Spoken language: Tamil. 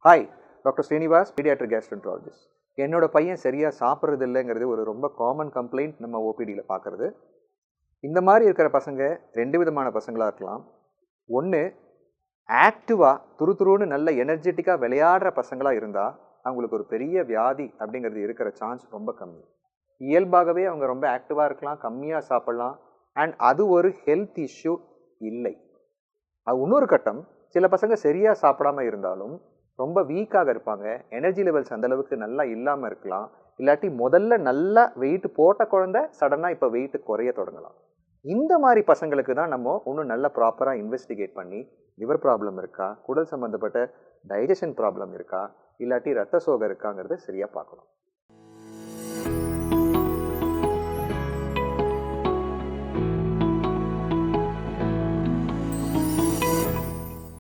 Hi, doctor Srinivas, paediatric gastroenterologist. என்னோட பையன் சரியாக சாப்பிட்றது இல்லைங்கிறது ஒரு ரொம்ப காமன் கம்ப்ளைண்ட் நம்ம ஓபிடியில் பார்க்குறது. இந்த மாதிரி இருக்கிற பசங்க ரெண்டு விதமான பசங்களாக இருக்கலாம். ஒன்று, ஆக்டிவாக துருதுருன்னு நல்ல எனர்ஜெட்டிக்காக விளையாடுற பசங்களாக இருந்தால் அவங்களுக்கு ஒரு பெரிய வியாதி அப்படிங்கிறது இருக்கிற சான்ஸ் ரொம்ப கம்மி. இயல்பாகவே அவங்க ரொம்ப ஆக்டிவாக இருக்கலாம், கம்மியாக சாப்பிட்லாம், அண்ட் அது ஒரு ஹெல்த் இஷ்யூ இல்லை. அது இன்னொரு கட்டம், சில பசங்க சரியாக சாப்பிடாம இருந்தாலும் ரொம்ப வீக்காக இருப்பாங்க, எனர்ஜி லெவல்ஸ் அந்தளவுக்கு நல்லா இல்லாமல் இருக்கலாம். இல்லாட்டி முதல்ல நல்லா வெயிட் போட்ட குழந்தை சடனாக இப்போ வெயிட் குறைய தொடங்கலாம். இந்த மாதிரி பசங்களுக்கு தான் நம்ம இன்னும் நல்ல ப்ராப்பராக இன்வெஸ்டிகேட் பண்ணி லிவர் ப்ராப்ளம் இருக்கா, குடல் சம்மந்தப்பட்ட டைஜஷன் ப்ராப்ளம் இருக்கா, இல்லாட்டி ரத்த சோகை இருக்காங்கிறத சரியாக பார்க்கணும்.